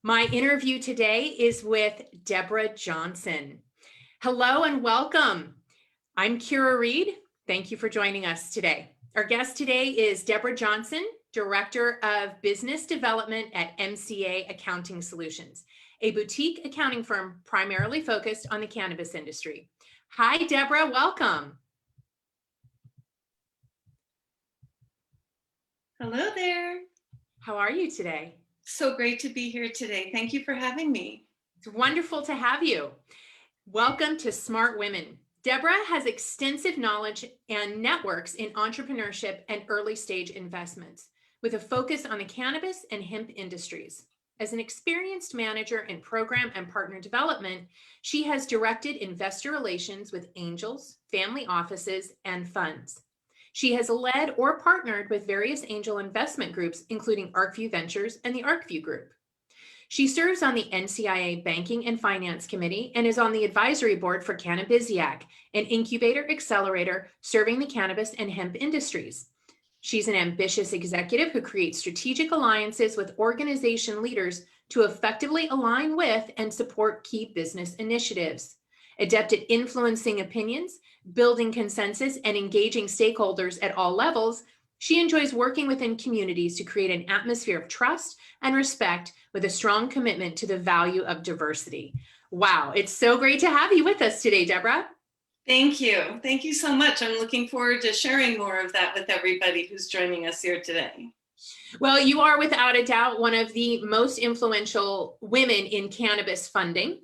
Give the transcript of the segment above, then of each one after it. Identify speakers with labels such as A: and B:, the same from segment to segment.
A: My interview today is with Deb Johnson. Hello and welcome. I'm Kyra Reed. Thank you for joining us today. Our guest today is Deb Johnson, Director of Business Development at MCA Accounting Solutions, a boutique accounting firm primarily focused on the cannabis industry. Hi, Deborah, welcome.
B: Hello there.
A: How are you today?
B: So great to be here today. Thank you for having me.
A: It's wonderful to have you. Welcome to Smart Women. Deborah has extensive knowledge and networks in entrepreneurship and early stage investments, with a focus on the cannabis and hemp industries. As an experienced manager in program and partner development, she has directed investor relations with angels, family offices, and funds. She has led or partnered with various angel investment groups, including ArcView Ventures and the ArcView Group. She serves on the NCIA Banking and Finance Committee and is on the advisory board for Cannabisiac, an incubator accelerator serving the cannabis and hemp industries. She's an ambitious executive who creates strategic alliances with organization leaders to effectively align with and support key business initiatives. Adept at influencing opinions, building consensus, and engaging stakeholders at all levels, she enjoys working within communities to create an atmosphere of trust and respect with a strong commitment to the value of diversity. Wow, it's so great to have you with us today, Deborah.
B: Thank you. Thank you so much. I'm looking forward to sharing more of that with everybody who's joining us here today.
A: Well, you are without a doubt one of the most influential women in cannabis funding.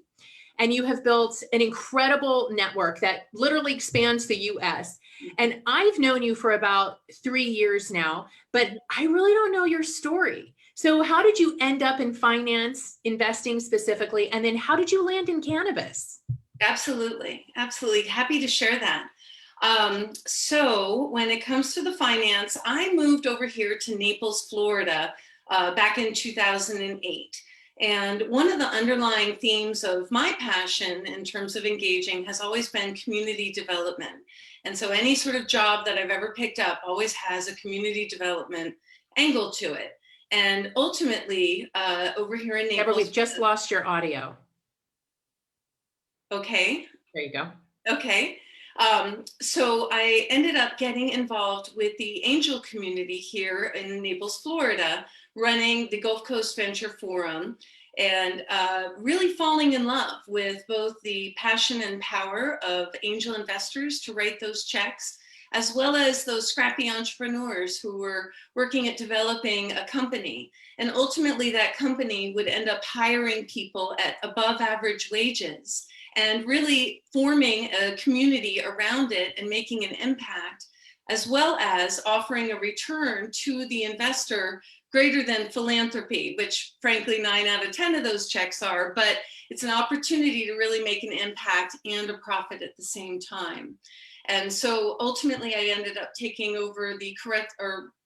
A: And you have built an incredible network that literally expands the US. And I've known you for about 3 years now, but I really don't know your story. So how did you end up in finance, investing specifically? And then how did you land in cannabis?
B: Absolutely. Absolutely. Happy to share that. So when it comes to the finance, I moved over here to Naples, Florida, back in 2008. And one of the underlying themes of my passion in terms of engaging has always been community development. And so any sort of job that I've ever picked up always has a community development angle to it. And ultimately, over here in Naples—
A: Deborah, we've just lost your audio.
B: Okay.
A: There you go.
B: Okay. So I ended up getting involved with the angel community here in Naples, Florida, running the Gulf Coast Venture Forum, and really falling in love with both the passion and power of angel investors to write those checks, as well as those scrappy entrepreneurs who were working at developing a company. And ultimately that company would end up hiring people at above average wages and really forming a community around it and making an impact, as well as offering a return to the investor greater than philanthropy, which frankly 9 out of 10 of those checks are, but it's an opportunity to really make an impact and a profit at the same time. And so ultimately I ended up taking over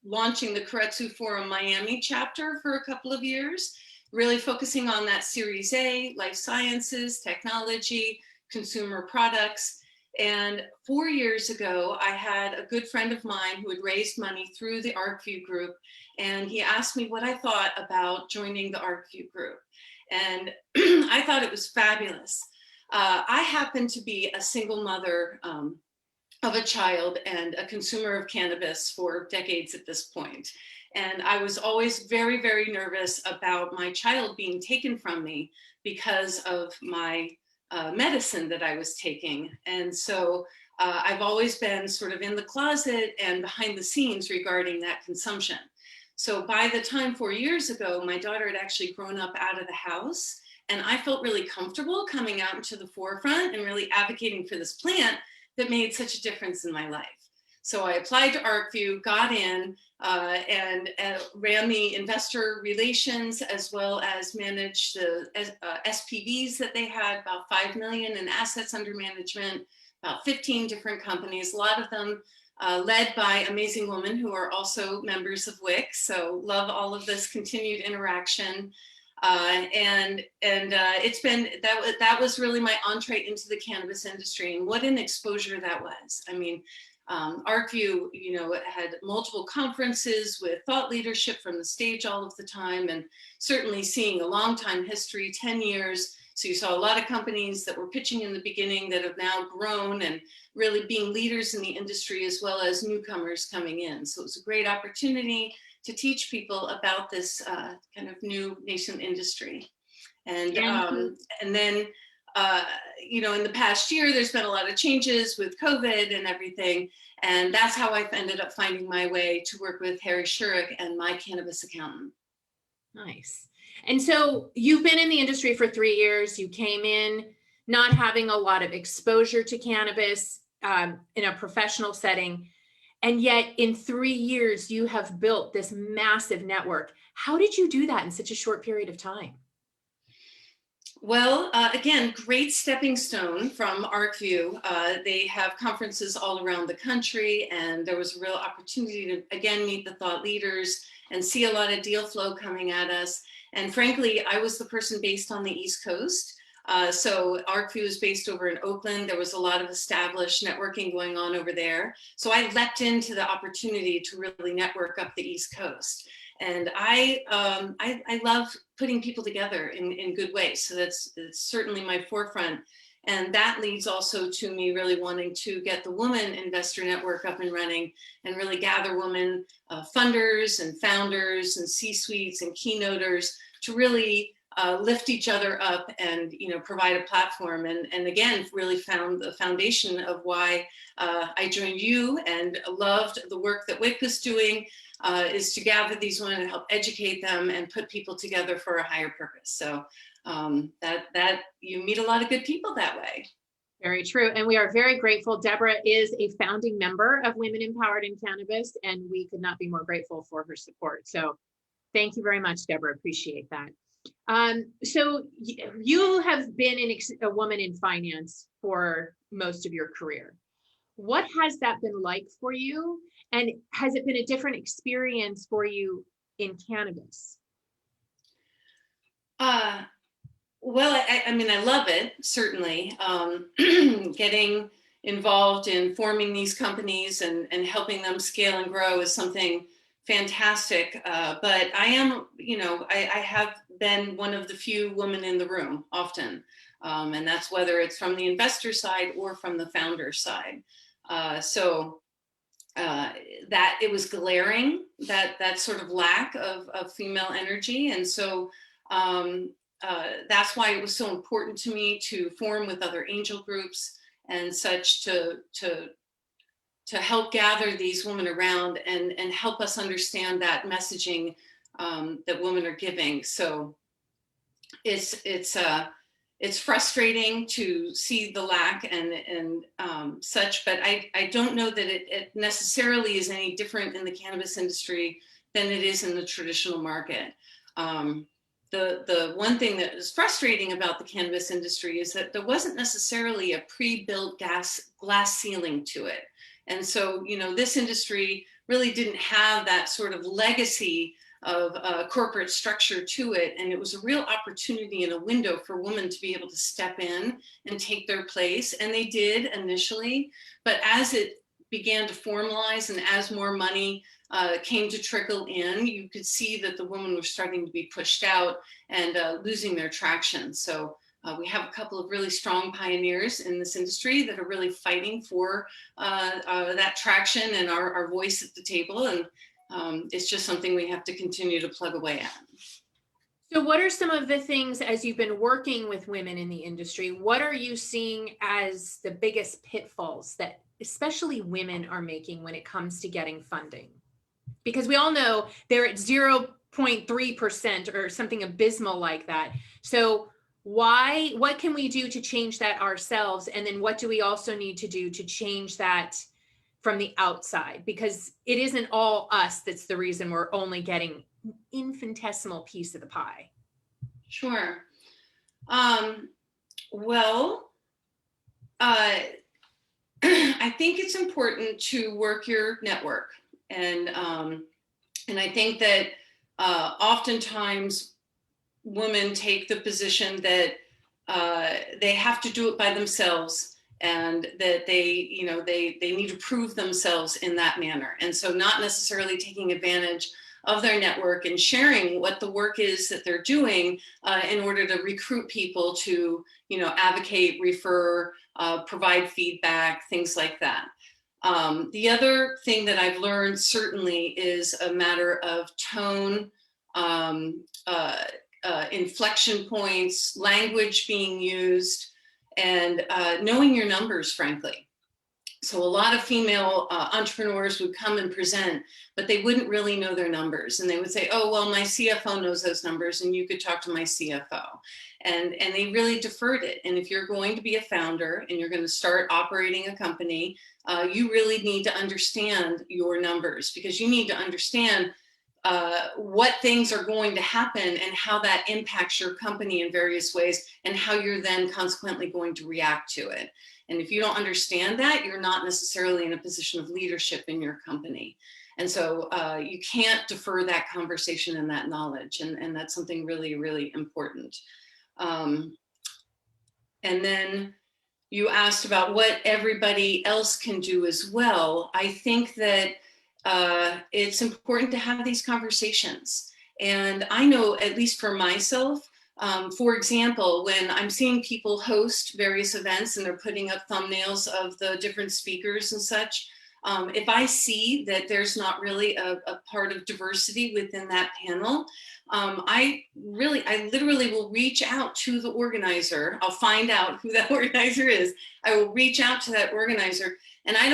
B: launching the Keiretsu Forum Miami chapter for a couple of years, really focusing on that Series A, life sciences, technology, consumer products. And 4 years ago, I had a good friend of mine who had raised money through the ArcView Group, and he asked me what I thought about joining the ArcView Group. And I thought it was fabulous. I happen to be a single mother of a child and a consumer of cannabis for decades at this point. And I was always very, very nervous about my child being taken from me because of my medicine that I was taking. And so I've always been sort of in the closet and behind the scenes regarding that consumption. So by the time 4 years ago, my daughter had actually grown up out of the house, and I felt really comfortable coming out into the forefront and really advocating for this plant that made such a difference in my life. So I applied to ArcView, got in, and ran the investor relations, as well as managed the SPVs that they had, about 5 million in assets under management, about 15 different companies, a lot of them led by amazing women who are also members of WIC. So love all of this continued interaction. It's been, that was really my entree into the cannabis industry, and what an exposure that was. I mean, ArcView, had multiple conferences with thought leadership from the stage all of the time, and certainly seeing a long time history, 10 years. So you saw a lot of companies that were pitching in the beginning that have now grown and really being leaders in the industry, as well as newcomers coming in. So it was a great opportunity to teach people about this kind of new nascent industry. And then, in the past year, there's been a lot of changes with COVID and everything. And that's how I ended up finding my way to work with Harry Shurik and My Cannabis Accountant.
A: Nice. And so you've been in the industry for 3 years. You came in not having a lot of exposure to cannabis in a professional setting. And yet in 3 years, you have built this massive network. How did you do that in such a short period of time?
B: Well, again, great stepping stone from ArcView. They have conferences all around the country, and there was a real opportunity to, again, meet the thought leaders and see a lot of deal flow coming at us. And frankly, I was the person based on the East Coast. So ArcView is based over in Oakland. There was a lot of established networking going on over there. So I leapt into the opportunity to really network up the East Coast. And I love putting people together in good ways. So that's certainly my forefront. And that leads also to me really wanting to get the Woman Investor Network up and running and really gather women funders and founders and C-suites and keynoters to really lift each other up and provide a platform. And again, really found the foundation of why I joined you and loved the work that WIC was doing, is to gather these women and help educate them and put people together for a higher purpose. So that you meet a lot of good people that way.
A: Very true. And we are very grateful. Deborah is a founding member of Women Empowered in Cannabis, and we could not be more grateful for her support. So thank you very much, Deborah. Appreciate that. So you have been a woman in finance for most of your career. What has that been like for you? And has it been a different experience for you in cannabis?
B: Well, I mean, I love it, certainly. Getting involved in forming these companies and helping them scale and grow is something fantastic. But I am, I have been one of the few women in the room often. And that's whether it's from the investor side or from the founder side. So that it was glaring, that sort of lack of female energy. And so that's why it was so important to me to form with other angel groups and such to help gather these women around and help us understand that messaging that women are giving. So it's frustrating to see the lack and such, but I don't know that it necessarily is any different in the cannabis industry than it is in the traditional market. The one thing that is frustrating about the cannabis industry is that there wasn't necessarily a pre-built glass ceiling to it. And so, this industry really didn't have that sort of legacy of corporate structure to it. And it was a real opportunity and a window for women to be able to step in and take their place. And they did initially, but as it began to formalize and as more money came to trickle in, you could see that the women were starting to be pushed out and losing their traction. So we have a couple of really strong pioneers in this industry that are really fighting for that traction and our voice at the table. And it's just something we have to continue to plug away at.
A: So what are some of the things, as you've been working with women in the industry, what are you seeing as the biggest pitfalls that especially women are making when it comes to getting funding? Because we all know they're at 0.3% or something abysmal like that. So what can we do to change that ourselves? And then what do we also need to do to change that from the outside? Because it isn't all us that's the reason we're only getting infinitesimal piece of the pie.
B: Sure. Well, I think it's important to work your network. And I think that oftentimes women take the position that they have to do it by themselves and that they need to prove themselves in that manner. And so not necessarily taking advantage of their network and sharing what the work is that they're doing in order to recruit people to, advocate, refer, provide feedback, things like that. The other thing that I've learned certainly is a matter of tone, inflection points, language being used, and knowing your numbers, frankly. So a lot of female entrepreneurs would come and present, but they wouldn't really know their numbers. And they would say, oh, well, my CFO knows those numbers and you could talk to my CFO. And they really deferred it. And if you're going to be a founder and you're going to start operating a company, you really need to understand your numbers, because you need to understand what things are going to happen and how that impacts your company in various ways, and how you're then consequently going to react to it. And if you don't understand that, you're not necessarily in a position of leadership in your company. And so you can't defer that conversation and that knowledge. And that's something really, really important. And then you asked about what everybody else can do as well. I think that it's important to have these conversations. And I know, at least for myself, for example, when I'm seeing people host various events and they're putting up thumbnails of the different speakers and such, if I see that there's not really a part of diversity within that panel, I literally will reach out to the organizer. I'll find out who that organizer is. I will reach out to that organizer, and I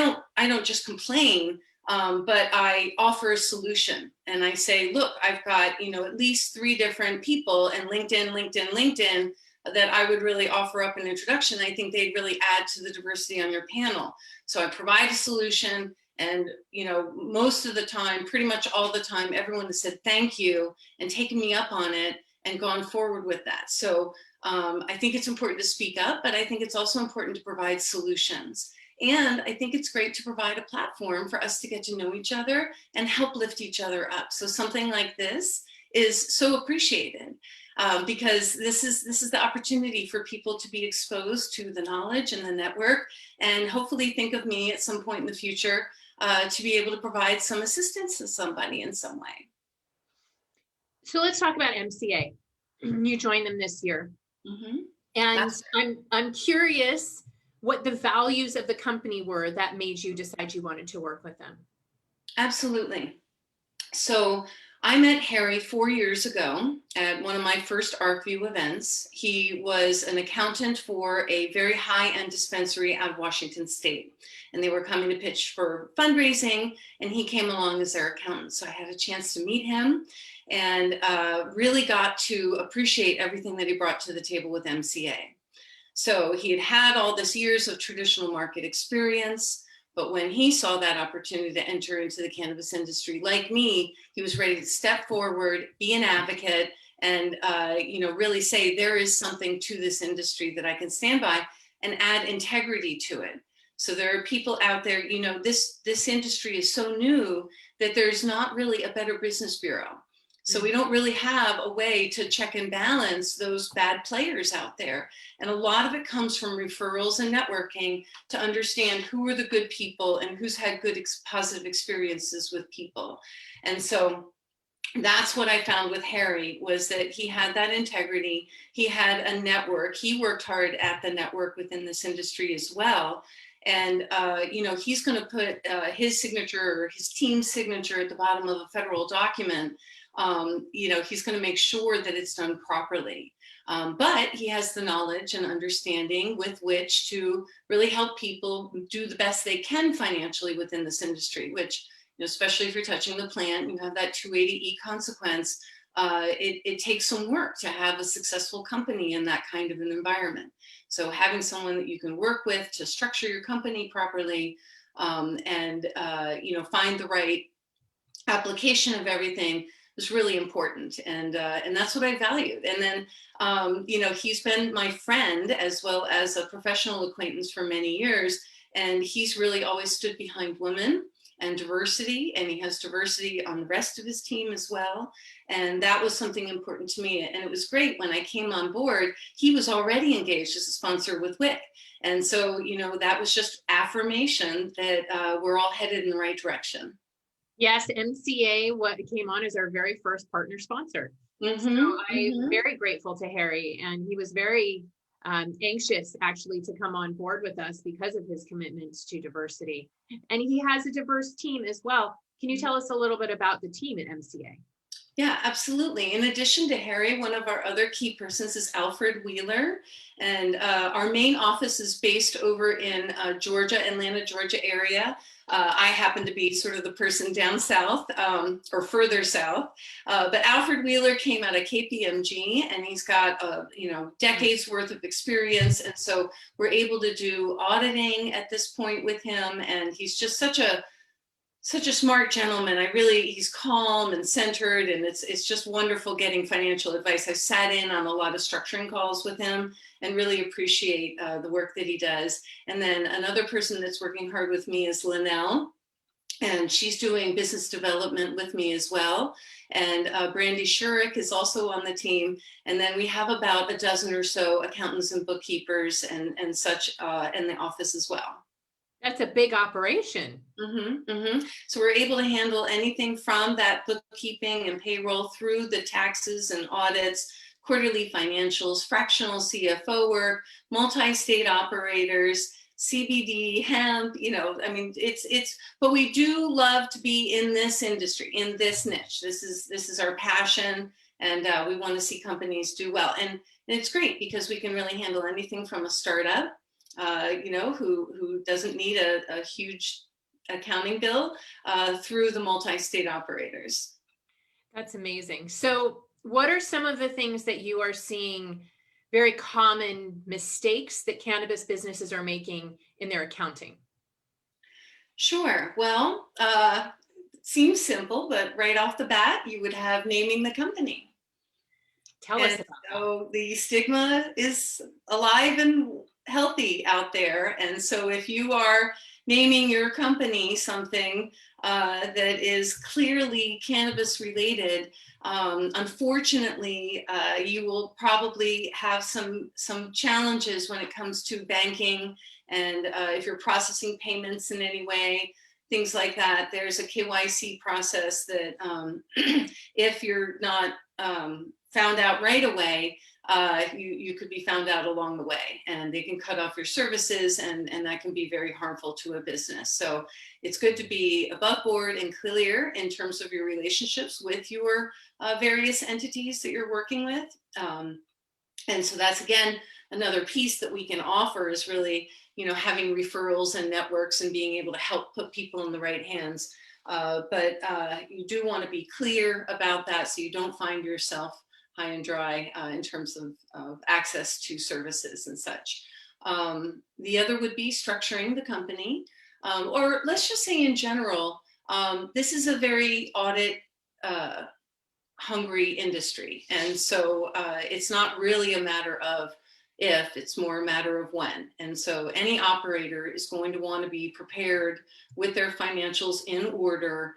B: don't just complain, but I offer a solution. And I say, look, I've got, at least 3 different people, and LinkedIn, that I would really offer up an introduction. I think they'd really add to the diversity on your panel. So I provide a solution, and, most of the time, pretty much all the time, everyone has said thank you and taken me up on it and gone forward with that. So I think it's important to speak up, but I think it's also important to provide solutions. And I think it's great to provide a platform for us to get to know each other and help lift each other up. So something like this is so appreciated, because this is the opportunity for people to be exposed to the knowledge and the network, and hopefully think of me at some point in the future to be able to provide some assistance to somebody in some way.
A: So let's talk about MCA. You joined them this year.
B: Mm-hmm.
A: And I'm curious what the values of the company were that made you decide you wanted to work with them.
B: Absolutely. So I met Harry 4 years ago at one of my first ArcView events. He was an accountant for a very high-end dispensary out of Washington State, and they were coming to pitch for fundraising, and he came along as their accountant. So I had a chance to meet him, and really got to appreciate everything that he brought to the table with MCA. So he had all this years of traditional market experience, but when he saw that opportunity to enter into the cannabis industry, like me, he was ready to step forward, be an advocate, and really say there is something to this industry that I can stand by and add integrity to it. So there are people out there, this industry is so new that there's not really a Better Business Bureau. So we don't really have a way to check and balance those bad players out there. And a lot of it comes from referrals and networking to understand who are the good people and who's had good positive experiences with people. And so that's what I found with Harry, was that he had that integrity. He had a network. He worked hard at the network within this industry as well. And, he's going to put his signature or his team's signature at the bottom of a federal document. He's going to make sure that it's done properly. But he has the knowledge and understanding with which to really help people do the best they can financially within this industry, which, especially if you're touching the plant, you have that 280E consequence. It takes some work to have a successful company in that kind of an environment. So having someone that you can work with to structure your company properly, and find the right application of everything was really important, and that's what I valued. And then he's been my friend as well as a professional acquaintance for many years, and he's really always stood behind women and diversity, and he has diversity on the rest of his team as well. And that was something important to me. And it was great when I came on board, he was already engaged as a sponsor with WIC. And so, that was just affirmation that we're all headed in the right direction.
A: Yes, MCA came on as our very first partner sponsor. So I'm very grateful to Harry, and he was very anxious actually to come on board with us because of his commitments to diversity. And he has a diverse team as well. Can you tell us a little bit about the team at MCA?
B: Yeah, absolutely. In addition to Harry, one of our other key persons is Alfred Wheeler. And our main office is based over in Atlanta, Georgia area. I happen to be sort of the person down south or further south. But Alfred Wheeler came out of KPMG, and he's got, decades worth of experience. And so we're able to do auditing at this point with him. And he's just such a smart gentleman. He's calm and centered, and it's just wonderful getting financial advice. I sat in on a lot of structuring calls with him and really appreciate the work that he does. And then another person that's working hard with me is Linnell, and she's doing business development with me as well. And Brandy Shurik is also on the team. And then we have about a dozen or so accountants and bookkeepers and such in the office as well.
A: That's a big operation.
B: So we're able to handle anything from that bookkeeping and payroll through the taxes and audits, quarterly financials, fractional CFO work, multi-state operators, CBD, hemp, but we do love to be in this industry, in this niche. This is our passion, and we want to see companies do well. And it's great because we can really handle anything from a startup, who doesn't need a huge accounting bill, through the multi-state operators.
A: That's amazing. So what are some of the things that you are seeing very common mistakes that cannabis businesses are making in their accounting?
B: Sure. Well, seems simple, but right off the bat, you would have naming the company.
A: Tell us about
B: so the stigma is alive and healthy out there. And so if you are naming your company something that is clearly cannabis related, unfortunately, you will probably have some challenges when it comes to banking, and if you're processing payments in any way, things like that. There's a KYC process that if you're not found out right away, you could be found out along the way, and they can cut off your services, and that can be very harmful to a business. So it's good to be above board and clear in terms of your relationships with your various entities that you're working with. And so that's, again, another piece that we can offer is really, having referrals and networks and being able to help put people in the right hands. But you do want to be clear about that so you don't find yourself high and dry in terms of access to services and such. The other would be structuring the company, or let's just say in general, this is a very audit hungry industry. And so it's not really a matter of if, it's more a matter of when. And so any operator is going to want to be prepared with their financials in order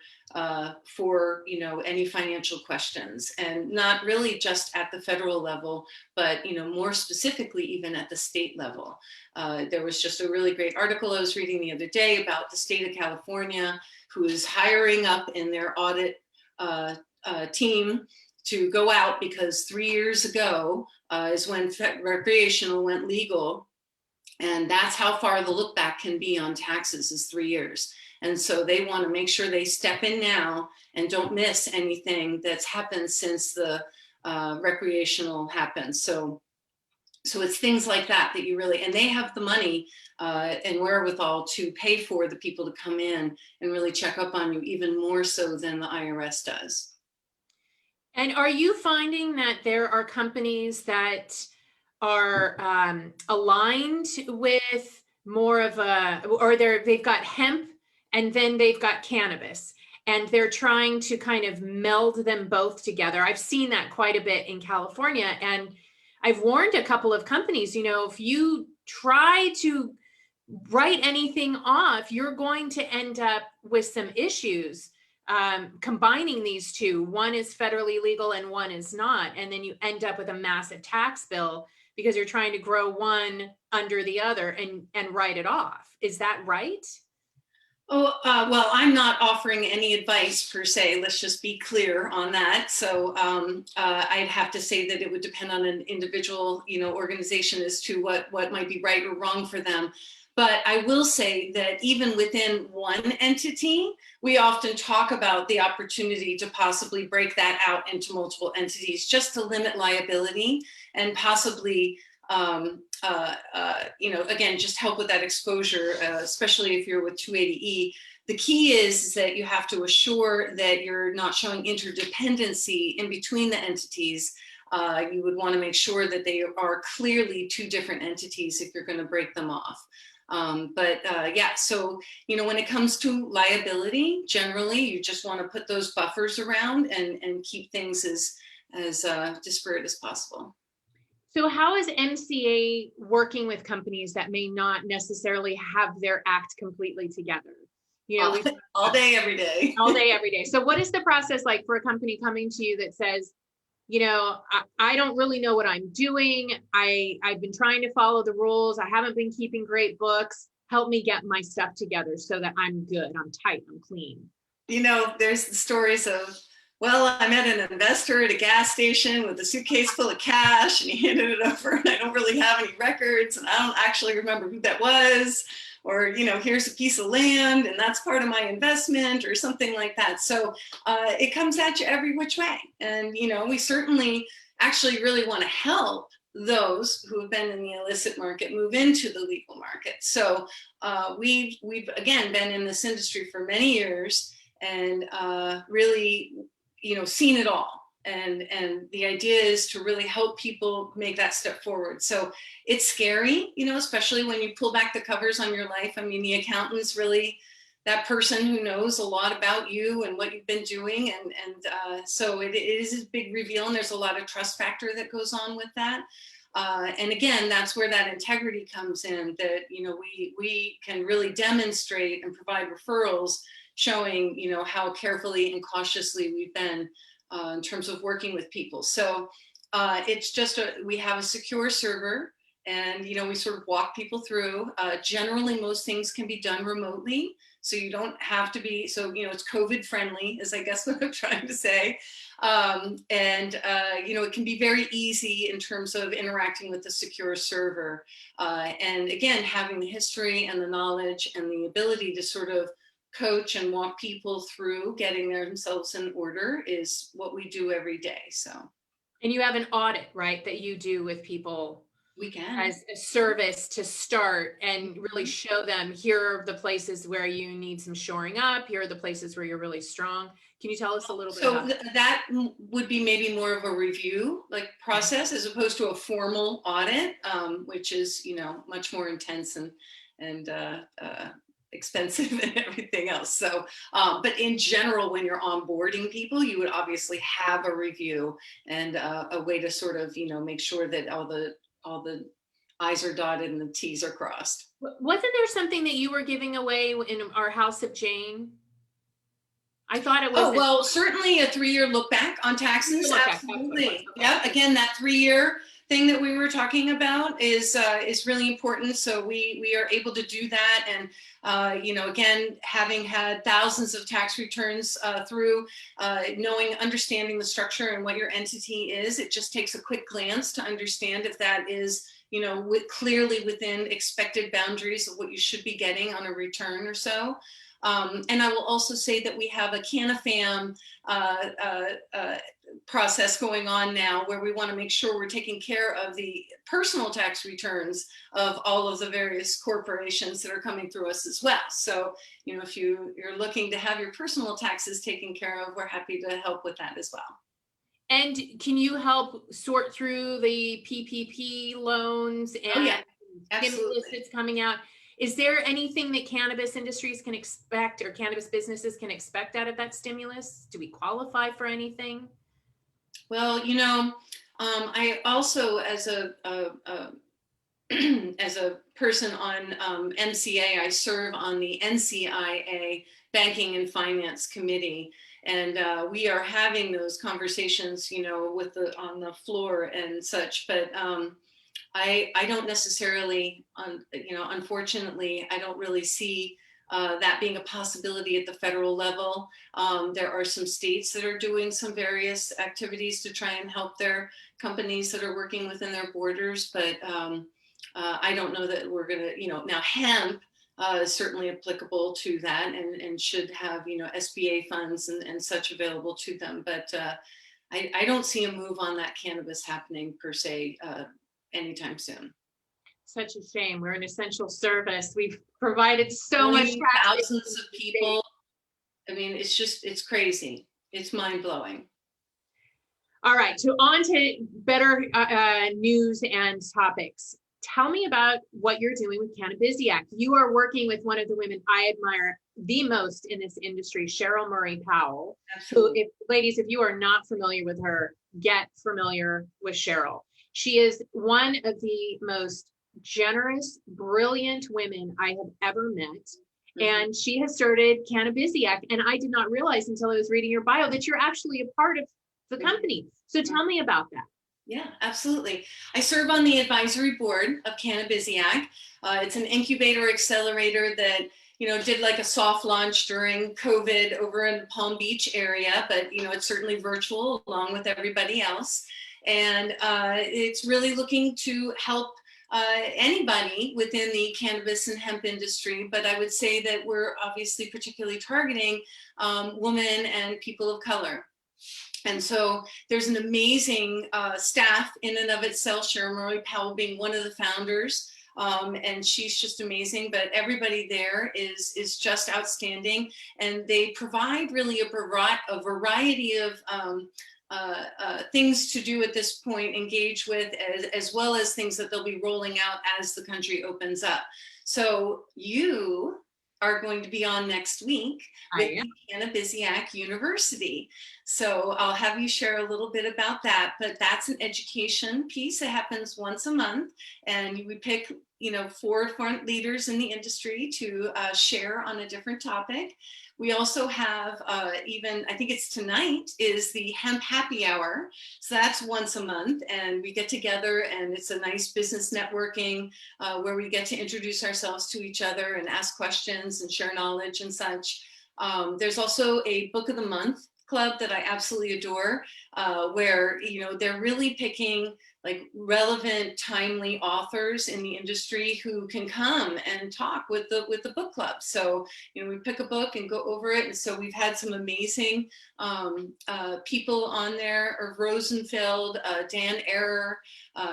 B: for any financial questions, and not really just at the federal level, but more specifically even at the state level. There was just a really great article I was reading the other day about the state of California, who is hiring up in their audit team to go out, because 3 years ago is when recreational went legal. And that's how far the look back can be on taxes, is 3 years. And so they want to make sure they step in now and don't miss anything that's happened since the recreational happened. So it's things like that you really, and they have the money and wherewithal to pay for the people to come in and really check up on you, even more so than the IRS does.
A: And are you finding that there are companies that are aligned with more of or they've got hemp and then they've got cannabis, and they're trying to kind of meld them both together? I've seen that quite a bit in California, and I've warned a couple of companies, if you try to write anything off, you're going to end up with some issues combining these two. One is federally legal and one is not. And then you end up with a massive tax bill because you're trying to grow one under the other and write it off. Is that right?
B: Oh, well, I'm not offering any advice per se. Let's just be clear on that. So I'd have to say that it would depend on an individual, organization as to what might be right or wrong for them. But I will say that even within one entity, we often talk about the opportunity to possibly break that out into multiple entities just to limit liability and possibly again, just help with that exposure, especially if you're with 280E. The key is that you have to assure that you're not showing interdependency in between the entities. You would want to make sure that they are clearly two different entities if you're going to break them off. So, when it comes to liability, generally, you just want to put those buffers around and keep things as disparate as possible.
A: So how is MCA working with companies that may not necessarily have their act completely together?
B: All day, every day.
A: All day, every day. So what is the process like for a company coming to you that says, I don't really know what I'm doing. I've been trying to follow the rules. I haven't been keeping great books. Help me get my stuff together so that I'm good. I'm tight. I'm clean.
B: There's the stories of, well, I met an investor at a gas station with a suitcase full of cash and he handed it over and I don't really have any records and I don't actually remember who that was. Or, here's a piece of land and that's part of my investment or something like that. So it comes at you every which way. And, we certainly actually really want to help those who have been in the illicit market move into the legal market. So we've again been in this industry for many years and really seen it all. And the idea is to really help people make that step forward. So it's scary, especially when you pull back the covers on your life. I mean, the accountant's really that person who knows a lot about you and what you've been doing. So it is a big reveal and there's a lot of trust factor that goes on with that. And again, that's where that integrity comes in, that, we can really demonstrate and provide referrals showing, how carefully and cautiously we've been in terms of working with people. So it's just we have a secure server and, we sort of walk people through. Generally, most things can be done remotely. So you don't have to be, it's COVID friendly is I guess what I'm trying to say. It can be very easy in terms of interacting with the secure server. And again, having the history and the knowledge and the ability to sort of coach and walk people through getting themselves in order is what we do every day. So,
A: and you have an audit, right, that you do with people.
B: We can
A: as a service to start and really show them, here are the places where you need some shoring up. Here are the places where you're really strong. Can you tell us a little bit about that?
B: That would be maybe more of a review process as opposed to a formal audit, which is, much more intense and expensive and everything else. So, but in general, when you're onboarding people, you would obviously have a review and a way to sort of, make sure that all the I's are dotted and the T's are crossed.
A: Wasn't there something that you were giving away in our House of Jane? I thought it was.
B: Oh, well, certainly a 3-year look back on taxes. Absolutely. Okay. Yeah. Again, that 3-year thing that we were talking about is really important. So we are able to do that. And, again, having had thousands of tax returns through understanding the structure and what your entity is, it just takes a quick glance to understand if that is, clearly within expected boundaries of what you should be getting on a return or so. And I will also say that we have a CanFam process going on now where we want to make sure we're taking care of the personal tax returns of all of the various corporations that are coming through us as well. So, if you're looking to have your personal taxes taken care of, we're happy to help with that as well.
A: And can you help sort through the PPP loans and stimulus that's coming out? Is there anything that cannabis industries can expect or cannabis businesses can expect out of that stimulus? Do we qualify for anything?
B: Well, I also, as a as a person on MCA, I serve on the NCIA, Banking and Finance Committee. And we are having those conversations, with on the floor and such. But I don't necessarily, unfortunately, I don't really see that being a possibility at the federal level. There are some states that are doing some various activities to try and help their companies that are working within their borders, but I don't know that we're going to, now hemp is certainly applicable to that and should have, SBA funds and such available to them. But I don't see a move on that cannabis happening per se anytime soon.
A: Such a shame. We're an essential service. We've provided so much.
B: Thousands of people. I mean, it's crazy. It's mind blowing.
A: All right. So on to better news and topics. Tell me about what you're doing with Cannabis. You are working with one of the women I admire the most in this industry, Cheryl Murray Powell.
B: Absolutely.
A: So ladies, if you are not familiar with her, get familiar with Cheryl. She is one of the most generous, brilliant women I have ever met. Mm-hmm. And she has started Cannabis. And I did not realize until I was reading your bio that you're actually a part of the company. So tell me about that.
B: Yeah, absolutely. I serve on the advisory board of Cannabis. It's an incubator accelerator that, did like a soft launch during COVID over in the Palm Beach area, but, it's certainly virtual along with everybody else. And it's really looking to help anybody within the cannabis and hemp industry. But I would say that we're obviously particularly targeting women and people of color. And so there's an amazing staff in and of itself, Cheryl Murray Powell being one of the founders. And she's just amazing, but everybody there is just outstanding. And they provide really a variety of things to do at this point, engage with, as well as things that they'll be rolling out as the country opens up. So you are going to be on next week with Cannabis University. So I'll have you share a little bit about that, but that's an education piece that happens once a month. And we pick, 4 front leaders in the industry to share on a different topic. We also have I think it's tonight, is the Hemp Happy Hour. So that's once a month, and we get together and it's a nice business networking where we get to introduce ourselves to each other and ask questions and share knowledge and such. There's also a Book of the Month club that I absolutely adore, where, they're really picking like relevant, timely authors in the industry who can come and talk with the book club. So, we pick a book and go over it. And so we've had some amazing people on there, or Rosenfeld, Dan Ehrer.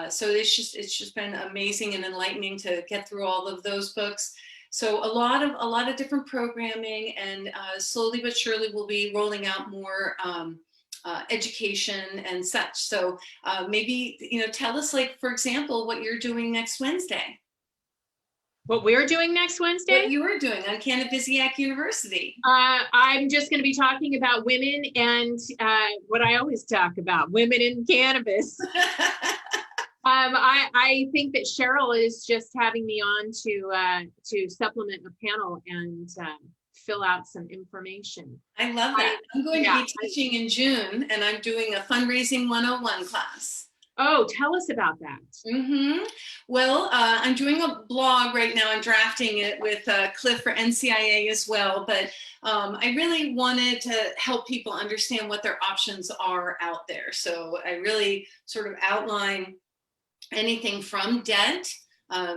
B: So it's just been amazing and enlightening to get through all of those books. So a lot of different programming, and slowly but surely we'll be rolling out more education and such. So maybe, tell us, like, for example, what you're doing next Wednesday.
A: What we're doing next Wednesday?
B: What you are doing on Cannabis University.
A: I'm just going to be talking about women and what I always talk about, women in cannabis. I think that Cheryl is just having me on to supplement the panel and fill out some information.
B: I love that. I'm going to be teaching in June, and I'm doing a fundraising 101 class.
A: Oh, tell us about that.
B: Mm-hmm. Well, I'm doing a blog right now. I'm drafting it with Cliff for NCIA as well. But I really wanted to help people understand what their options are out there. So I really sort of outline anything from debt,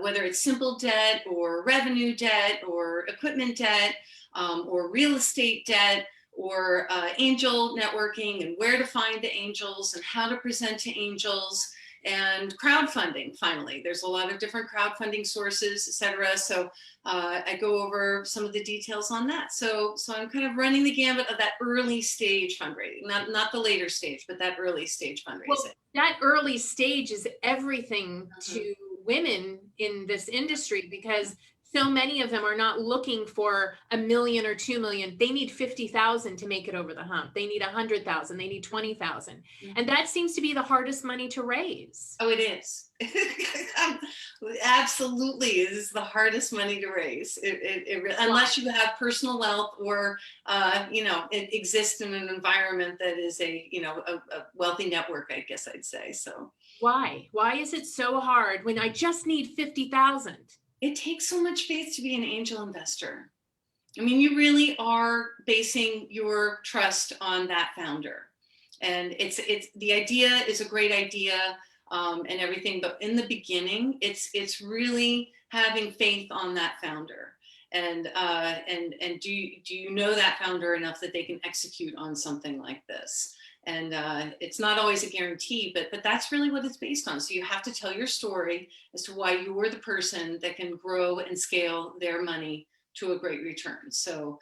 B: whether it's simple debt or revenue debt or equipment debt, or real estate debt, or angel networking, and where to find the angels and how to present to angels, and crowdfunding. Finally, there's a lot of different crowdfunding sources, etc. So I go over some of the details on that. So I'm kind of running the gamut of that early stage fundraising, not the later stage, but that early stage fundraising.
A: Well, that early stage is everything to women in this industry, because so many of them are not looking for $1 million or $2 million. They need 50,000 to make it over the hump. They need 100,000. They need 20,000. And that seems to be the hardest money to raise.
B: Oh, it is. Absolutely, it is the hardest money to raise. Unless you have personal wealth or it exists in an environment that is a wealthy network, I guess I'd say. So
A: Why is it so hard when I just need 50,000?
B: it takes so much faith to be an angel investor. I mean, you really are basing your trust on that founder, and it's the idea is a great idea, and everything, but in the beginning, it's really having faith on that founder, and do you know that founder enough that they can execute on something like this? And it's not always a guarantee, but that's really what it's based on. So you have to tell your story as to why you're the person that can grow and scale their money to a great return. So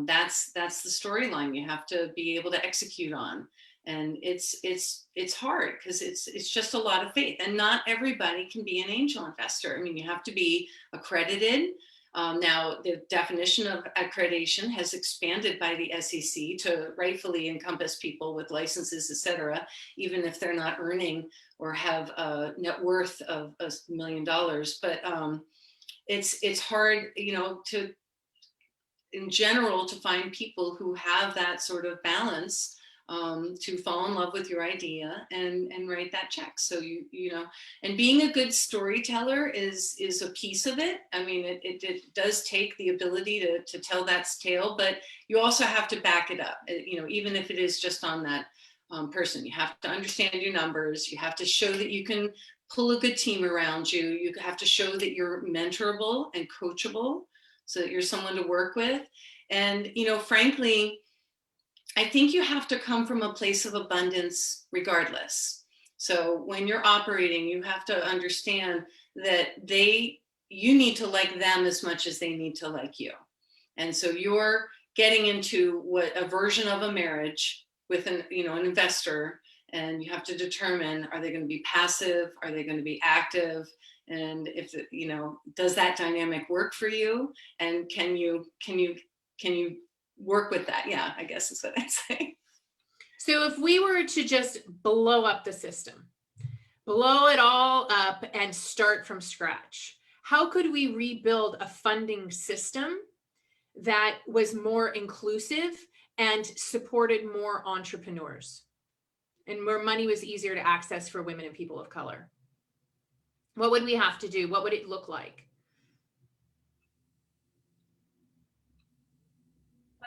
B: that's the storyline you have to be able to execute on, and it's hard because it's just a lot of faith, and not everybody can be an angel investor. I mean, you have to be accredited. Now, the definition of accreditation has expanded by the SEC to rightfully encompass people with licenses, et cetera, even if they're not earning or have a net worth of $1 million. But it's hard, in general, to find people who have that sort of balance, to fall in love with your idea and write that check. So and being a good storyteller is a piece of it. I mean, it does take the ability to tell that tale, but you also have to back it up. Even if it is just on that person, you have to understand your numbers. You have to show that you can pull a good team around you. You have to show that you're mentorable and coachable, so that you're someone to work with. And, frankly, I think you have to come from a place of abundance regardless. So when you're operating, you have to understand that you need to like them as much as they need to like you. And so you're getting into a version of a marriage with an investor, and you have to determine, are they going to be passive? Are they going to be active? And if does that dynamic work for you? And can you work with that? Yeah, I guess is what I'd say.
A: So if we were to just blow up the system, blow it all up and start from scratch, how could we rebuild a funding system that was more inclusive and supported more entrepreneurs and where money was easier to access for women and people of color? What would we have to do? What would it look like?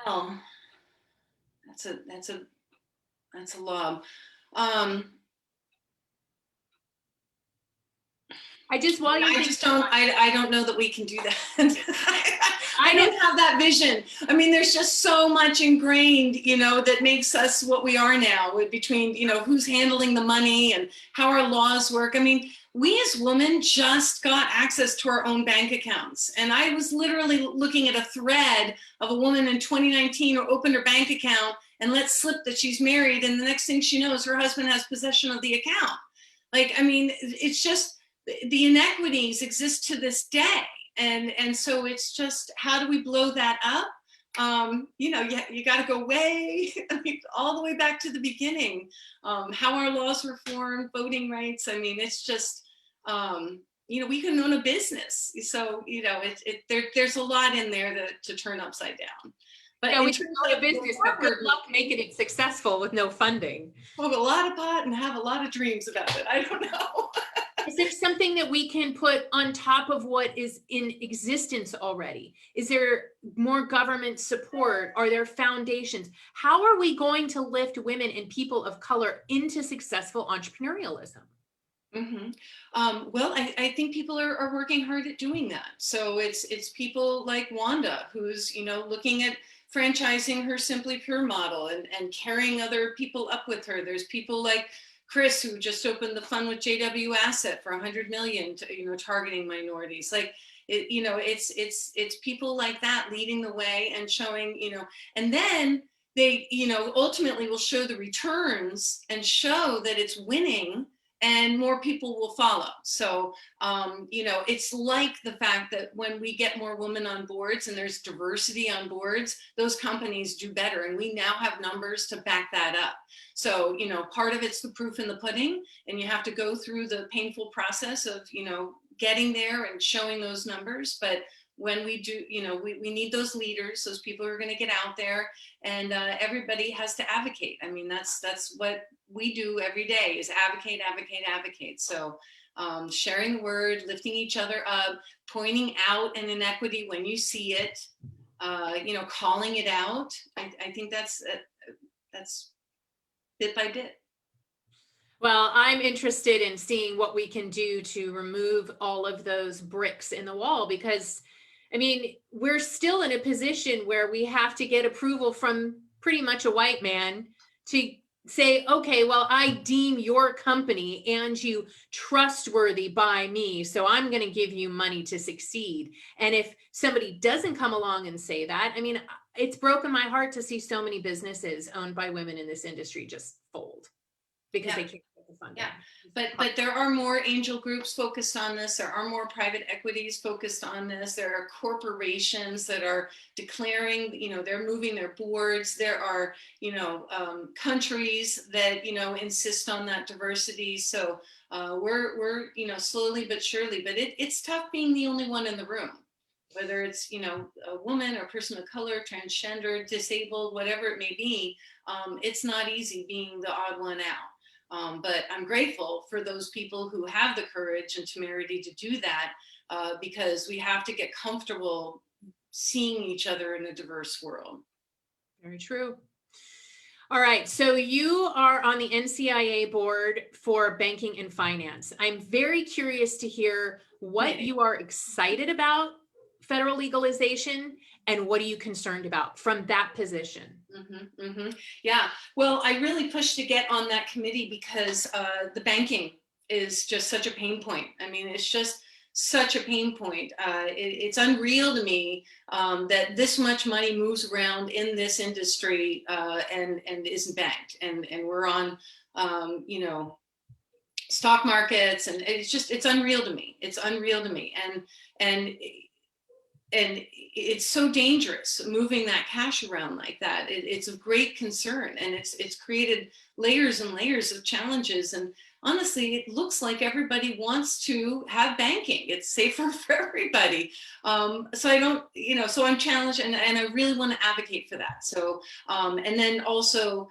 B: Well, that's a lob.
A: I just
B: don't know that we can do that. I don't have that vision. I mean, there's just so much ingrained, that makes us what we are now, between, who's handling the money and how our laws work. I mean, we as women just got access to our own bank accounts. And I was literally looking at a thread of a woman in 2019 who opened her bank account and let slip that she's married. And the next thing she knows, her husband has possession of the account. I mean, it's just, the inequities exist to this day. And so it's just, how do we blow that up? You got to go way, all the way back to the beginning. How our laws were formed, voting rights. I mean, it's just, we can own a business. So, there's a lot in there to turn upside down.
A: But we can own a business, but good luck making it successful with no funding.
B: We'll have a lot of pot and have a lot of dreams about it. I don't know.
A: Is there something that we can put on top of what is in existence already? Is there more government support? Are there foundations? How are we going to lift women and people of color into successful entrepreneurialism?
B: Mm-hmm. Well, I think people are working hard at doing that. So it's people like Wanda, who's, looking at franchising her Simply Pure model and carrying other people up with her. There's people like Chris, who just opened the fund with JW Asset for 100 million, targeting minorities. It's people like that leading the way and showing, and then they, ultimately will show the returns and show that it's winning. and more people will follow. So, it's like the fact that when we get more women on boards and there's diversity on boards, those companies do better. And we now have numbers to back that up. So, part of it's the proof in the pudding, and you have to go through the painful process of, getting there and showing those numbers. But when we do, we need those leaders, those people who are going to get out there, and everybody has to advocate. I mean, that's what we do every day, is advocate, advocate, advocate. So sharing the word, lifting each other up, pointing out an inequity when you see it, calling it out. I think that's bit by bit.
A: Well, I'm interested in seeing what we can do to remove all of those bricks in the wall, because I mean, we're still in a position where we have to get approval from pretty much a white man to say, okay, well, I deem your company and you trustworthy by me, so I'm going to give you money to succeed. And if somebody doesn't come along and say that, I mean, it's broken my heart to see so many businesses owned by women in this industry just fold because they can't get the funding.
B: Yeah, but there are more angel groups focused on this. There are more private equities focused on this. There are corporations that are declaring, they're moving their boards. There are, countries that, insist on that diversity. So we're slowly but surely, but it's tough being the only one in the room, whether it's, a woman or a person of color, transgender, disabled, whatever it may be. It's not easy being the odd one out. But I'm grateful for those people who have the courage and temerity to do that, because we have to get comfortable seeing each other in a diverse world.
A: Very true. All right. So you are on the NCIA board for banking and finance. I'm very curious to hear what you are excited about federal legalization and what are you concerned about from that position?
B: Yeah, well, I really pushed to get on that committee because the banking is just such a pain point. I mean, it's just such a pain point. It's unreal to me that this much money moves around in this industry and isn't banked. And we're on, stock markets, and it's unreal to me. It's unreal to me. And it's so dangerous moving that cash around like that. It's of great concern, and it's created layers and layers of challenges. And honestly, it looks like everybody wants to have banking. It's safer for everybody. So I don't, so I'm challenged, and I really want to advocate for that. So, and then also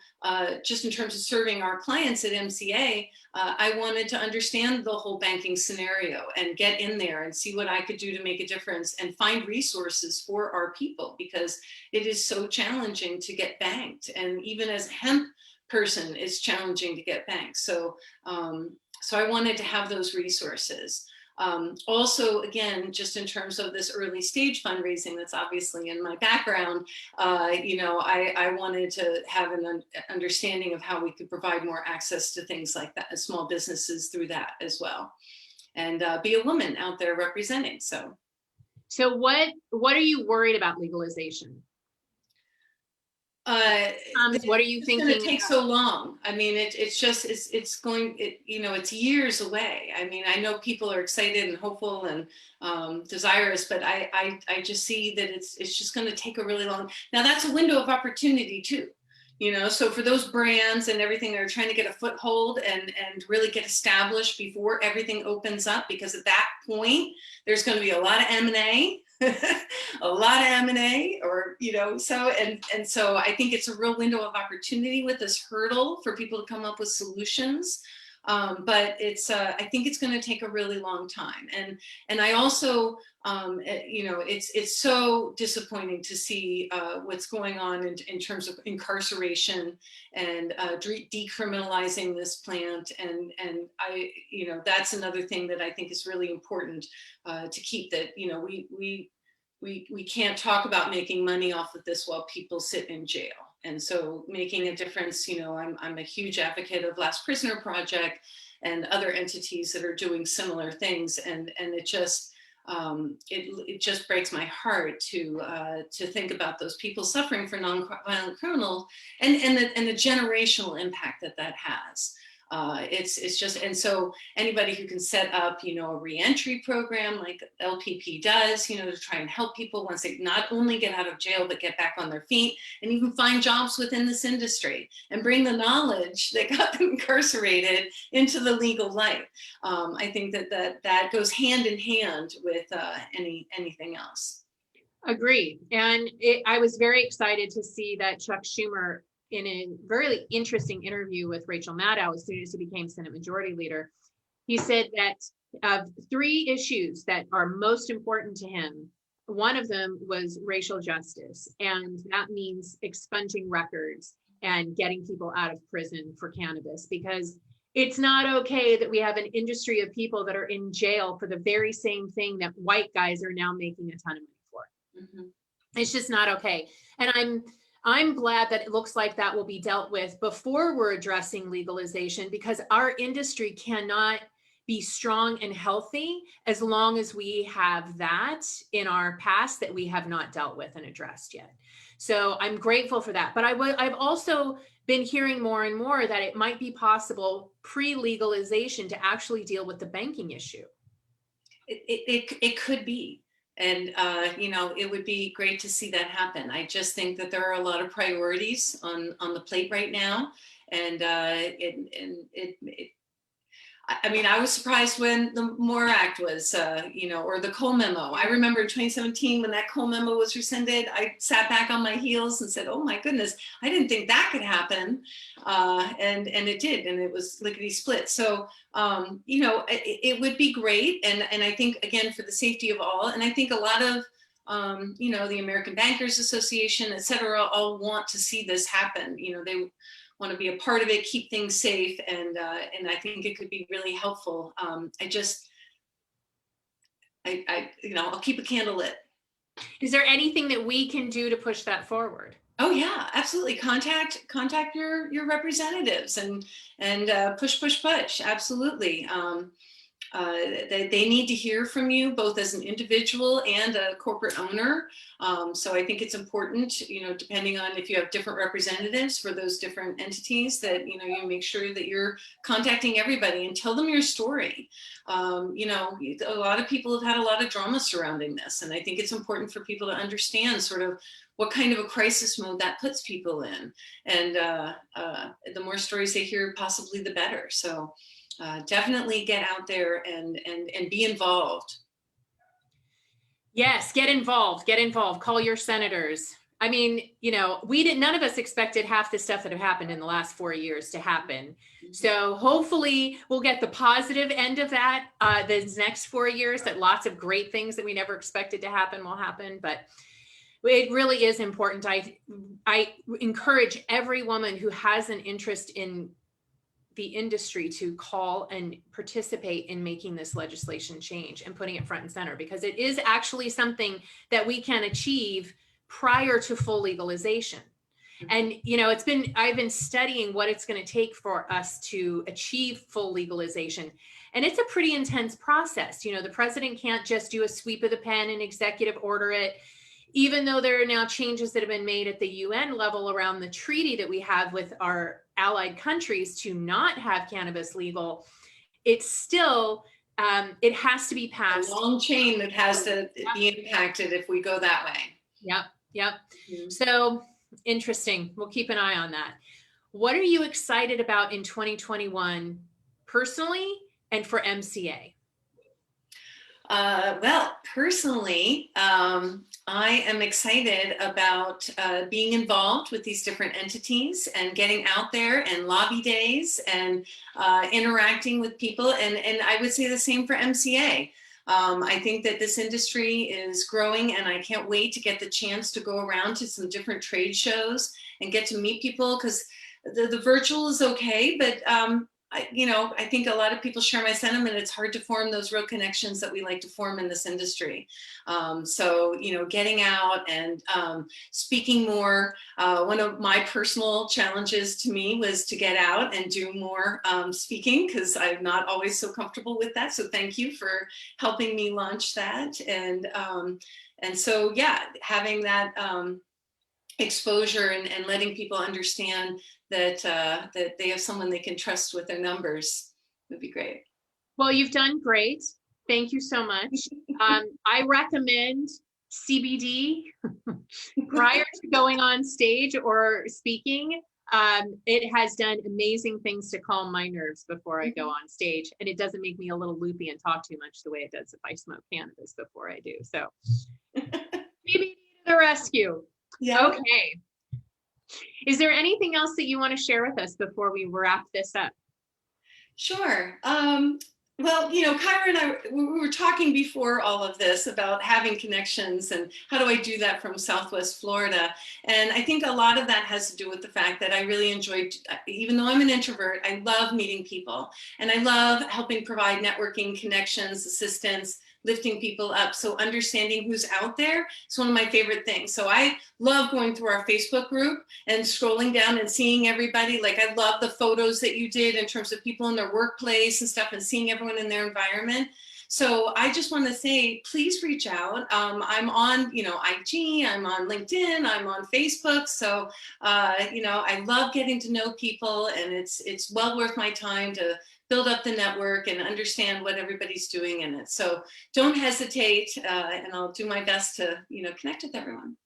B: just in terms of serving our clients at MCA, I wanted to understand the whole banking scenario and get in there and see what I could do to make a difference and find resources for our people, because it is so challenging to get banked. And even as a hemp person, it's challenging to get banked. So, so I wanted to have those resources. Also, again, just in terms of this early stage fundraising, that's obviously in my background, I wanted to have an understanding of how we could provide more access to things like that, small businesses through that as well, and be a woman out there representing. So
A: what are you worried about legalization? What are you thinking?
B: It's going to take so long. I mean, it's years away. I mean, I know people are excited and hopeful and desirous, but I just see that it's just going to take a really long. Now that's a window of opportunity too, so for those brands and everything that are trying to get a foothold and really get established before everything opens up, because at that point there's going to be a lot of M&A. A lot of M&A, or so so I think it's a real window of opportunity with this hurdle for people to come up with solutions, but it's I think it's going to take a really long time. And I also it's so disappointing to see what's going on in terms of incarceration and decriminalizing this plant, and I that's another thing that I think is really important to keep, that we can't talk about making money off of this while people sit in jail. And so making a difference, I'm a huge advocate of Last Prisoner Project and other entities that are doing similar things, and it just it just breaks my heart to think about those people suffering for nonviolent criminals and the generational impact that has. It's just, and so anybody who can set up, a reentry program like LPP does, to try and help people once they not only get out of jail, but get back on their feet and even find jobs within this industry and bring the knowledge that got them incarcerated into the legal life. I think that goes hand in hand with anything else.
A: Agreed. And I was very excited to see that Chuck Schumer, in a very interesting interview with Rachel Maddow, as soon as he became Senate Majority Leader, he said that of 3 issues that are most important to him, one of them was racial justice. And that means expunging records and getting people out of prison for cannabis, because it's not okay that we have an industry of people that are in jail for the very same thing that white guys are now making a ton of money for. Mm-hmm. It's just not okay. And I'm glad that it looks like that will be dealt with before we're addressing legalization, because our industry cannot be strong and healthy as long as we have that in our past that we have not dealt with and addressed yet. So I'm grateful for that. But I've also been hearing more and more that it might be possible pre-legalization to actually deal with the banking issue.
B: It could be. And, it would be great to see that happen. I just think that there are a lot of priorities on the plate right now. And I was surprised when the MORE Act was, or the Cole Memo. I remember in 2017 when that Cole Memo was rescinded, I sat back on my heels and said, oh my goodness, I didn't think that could happen. And it did, and it was lickety split. So, it would be great. And I think, again, for the safety of all, and I think a lot of, the American Bankers Association, et cetera, all want to see this happen. They want to be a part of it, keep things safe, and I think it could be really helpful. I'll keep a candle lit.
A: Is there anything that we can do to push that forward?
B: Oh yeah, absolutely. Contact your representatives and push. Absolutely. They need to hear from you both as an individual and a corporate owner. So I think it's important, depending on if you have different representatives for those different entities, that, you make sure that you're contacting everybody and tell them your story. A lot of people have had a lot of drama surrounding this. And I think it's important for people to understand sort of what kind of a crisis mode that puts people in. And the more stories they hear, possibly the better. So definitely get out there and be involved.
A: Yes, get involved. Call your senators. I mean, none of us expected half the stuff that have happened in the last 4 years to happen. Mm-hmm. So hopefully we'll get the positive end of that the next 4 years, that lots of great things that we never expected to happen will happen. But it really is important. I encourage every woman who has an interest in the industry to call and participate in making this legislation change and putting it front and center, because it is actually something that we can achieve prior to full legalization. And, I've been studying what it's going to take for us to achieve full legalization. And it's a pretty intense process. The president can't just do a sweep of the pen and executive order it. Even though there are now changes that have been made at the UN level around the treaty that we have with our allied countries to not have cannabis legal, it's still, it has to be passed.
B: A long chain that has to be impacted if we go that way.
A: Yep. Mm-hmm. So interesting. We'll keep an eye on that. What are you excited about in 2021 personally and for MCA?
B: Well, personally, I am excited about being involved with these different entities and getting out there and lobby days and interacting with people. And I would say the same for MCA. I think that this industry is growing, and I can't wait to get the chance to go around to some different trade shows and get to meet people, because the virtual is okay, but I think a lot of people share my sentiment. It's hard to form those real connections that we like to form in this industry. So, getting out and speaking more. One of my personal challenges to me was to get out and do more speaking, because I'm not always so comfortable with that. So thank you for helping me launch that. And so, yeah, having that exposure and letting people understand that that they have someone they can trust with their numbers. Would be great.
A: Well, you've done great. Thank you so much. I recommend CBD prior to going on stage or speaking. It has done amazing things to calm my nerves before I go on stage, and it doesn't make me a little loopy and talk too much the way it does if I smoke cannabis before I do. So CBD to the rescue.
B: Yeah.
A: Okay. Is there anything else that you want to share with us before we wrap this up?
B: Sure. Well, Kyra and I, we were talking before all of this about having connections and how do I do that from Southwest Florida. And I think a lot of that has to do with the fact that I really enjoyed, even though I'm an introvert, I love meeting people and I love helping provide networking, connections, assistance, lifting people up. So understanding who's out there is one of my favorite things. So I love going through our Facebook group and scrolling down and seeing everybody. Like I love the photos that you did in terms of people in their workplace and stuff and seeing everyone in their environment. So I just want to say, please reach out. I'm on, IG, I'm on LinkedIn, I'm on Facebook. So, I love getting to know people, and it's well worth my time to build up the network and understand what everybody's doing in it. So don't hesitate, and I'll do my best to, connect with everyone.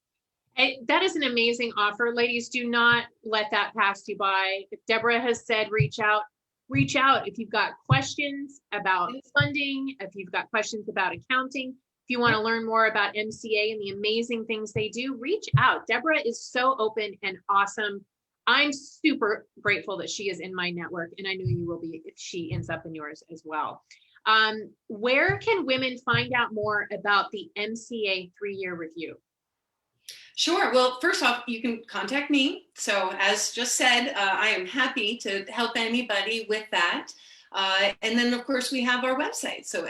A: That is an amazing offer. Ladies, do not let that pass you by. If Deborah has said reach out, reach out. If you've got questions about funding, if you've got questions about accounting, if you want to learn more about MCA and the amazing things they do, reach out. Deborah is so open and awesome. I'm super grateful that she is in my network, and I know you will be if she ends up in yours as well. Where can women find out more about the MCA 3-year review?
B: Sure. Well, first off, you can contact me. So as just said, I am happy to help anybody with that. And then, of course, we have our website. So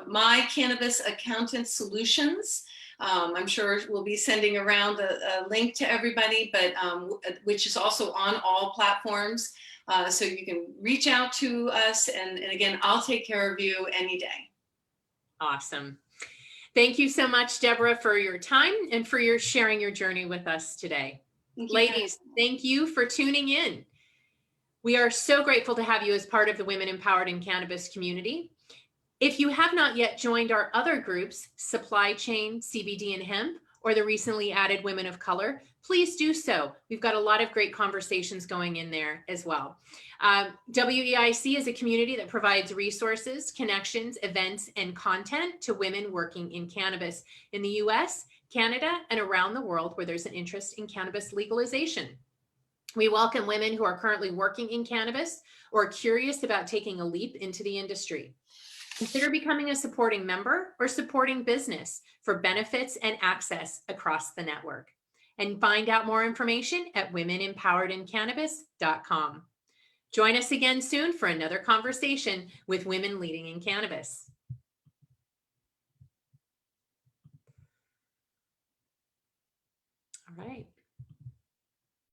B: My Cannabis Accountant Solutions. I'm sure we'll be sending around a link to everybody, but which is also on all platforms. So you can reach out to us. And again, I'll take care of you any day.
A: Awesome. Thank you so much, Deborah, for your time and for your sharing your journey with us today. Ladies, thank you for tuning in. We are so grateful to have you as part of the Women Empowered in Cannabis community. If you have not yet joined our other groups, Supply Chain, CBD and Hemp, or the recently added Women of Color, please do so. We've got a lot of great conversations going in there as well. WEIC is a community that provides resources, connections, events, and content to women working in cannabis in the US, Canada, and around the world where there's an interest in cannabis legalization. We welcome women who are currently working in cannabis or curious about taking a leap into the industry. Consider becoming a supporting member or supporting business for benefits and access across the network. And find out more information at womenempoweredInCannabis.com. Join us again soon for another conversation with women leading in cannabis. All right.